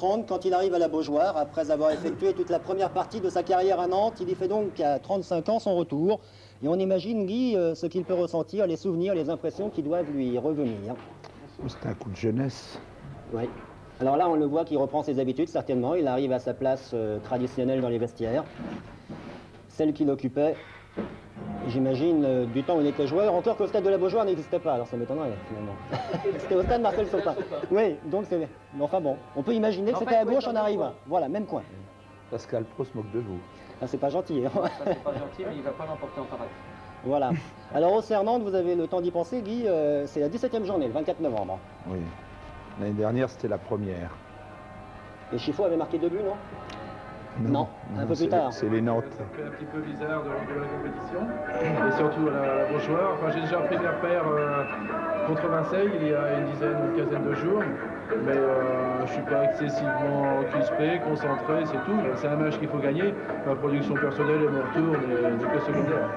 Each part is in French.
Quand il arrive à la Beaujoire, après avoir effectué toute la première partie de sa carrière à Nantes, il y fait donc à 35 ans son retour. Et on imagine, Guy, ce qu'il peut ressentir, les souvenirs, les impressions qui doivent lui revenir. C'est un coup de jeunesse. Oui. Alors là, on le voit qu'il reprend ses habitudes, certainement. Il arrive à sa place traditionnelle dans les vestiaires. Celle qu'il occupait, j'imagine, du temps où il était joueur. Encore qu'au stade de la Beaujoire n'existait pas, alors ça m'étonnerait, finalement. C'était au stade Marcel Sautin. Oui, donc c'est... Enfin bon, on peut imaginer que c'était à gauche en arrivant. Voilà, même coin. Pascal Pro se moque de vous. Ah, c'est pas gentil. Hein. Ça, c'est pas gentil, mais il va pas l'emporter en parade. Voilà. Alors au Nantes, vous avez le temps d'y penser, Guy, c'est la 17e journée, le 24 novembre. Oui. L'année dernière, c'était la première. Et Chiffo avait marqué 2 buts, non? Non, un peu plus tard. C'est les Nantes. Ça fait un petit peu bizarre de la compétition, et surtout à la Beaujoire. Enfin, j'ai déjà pris mes repères contre Marseille il y a une dizaine ou une quinzaine de jours, mais je ne suis pas excessivement crispé, concentré, c'est tout. C'est un match qu'il faut gagner. Ma production personnelle et mon retour n'est que secondaire.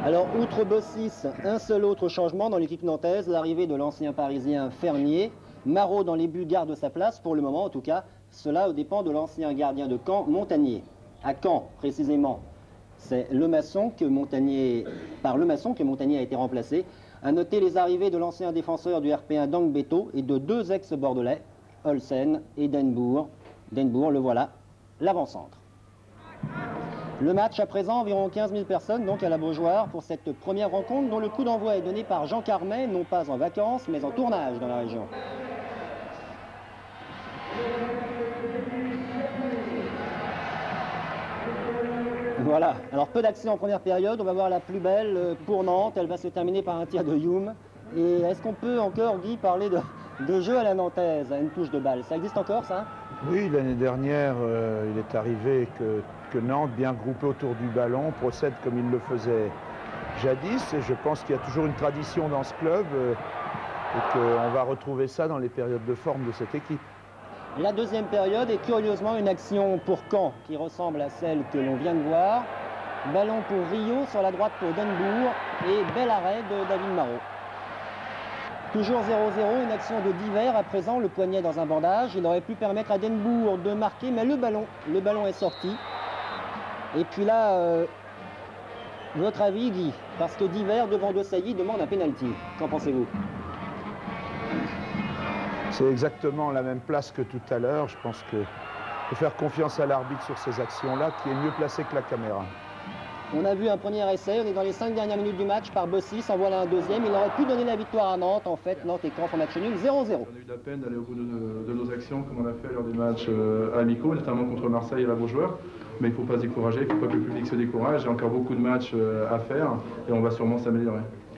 Alors, outre Bossis, un seul autre changement dans l'équipe nantaise, l'arrivée de l'ancien parisien Fernier. Marot dans les buts garde sa place, pour le moment en tout cas, cela aux dépens de l'ancien gardien de Caen, Montagnier. À Caen, précisément, c'est par Le Maçon que Montagnier a été remplacé. À noter les arrivées de l'ancien défenseur du RP1 Dangbeto et de 2 ex-bordelais, Olsen et Denbourg. Denbourg, le voilà, l'avant-centre. Le match à présent, environ 15 000 personnes donc à la Beaujoire pour cette première rencontre dont le coup d'envoi est donné par Jean Carmet, non pas en vacances mais en tournage dans la région. Voilà, alors peu d'accès en première période, on va voir la plus belle pour Nantes, elle va se terminer par un tir de Youm. Et est-ce qu'on peut encore, Guy, parler de jeu à la nantaise, à une touche de balle? Ça existe encore, ça? Oui, l'année dernière, il est arrivé que Nantes, bien groupé autour du ballon, procède comme il le faisait jadis. Et je pense qu'il y a toujours une tradition dans ce club et qu'on va retrouver ça dans les périodes de forme de cette équipe. La deuxième période est curieusement une action pour Caen qui ressemble à celle que l'on vient de voir. Ballon pour Rio, sur la droite pour Denbourg et bel arrêt de David Marot. Toujours 0-0, une action de Divers à présent, le poignet dans un bandage. Il aurait pu permettre à Denbourg de marquer, mais le ballon est sorti. Et puis là, votre avis, Guy, parce que Divers devant De Sailly demande un pénalty. Qu'en pensez-vous? C'est exactement la même place que tout à l'heure. Je pense qu'il faut faire confiance à l'arbitre sur ces actions-là, qui est mieux placé que la caméra. On a vu un premier essai, on est dans les 5 dernières minutes du match par Bossis, en voilà un deuxième. Il aurait pu donner la victoire à Nantes, en fait. Nantes et Caen font match nul 0-0. On a eu la peine d'aller au bout de nos actions, comme on a fait lors des matchs amicaux, notamment contre Marseille et la Beaujoire. Mais il ne faut pas se décourager, il ne faut pas que le public se décourage. Il y a encore beaucoup de matchs à faire et on va sûrement s'améliorer.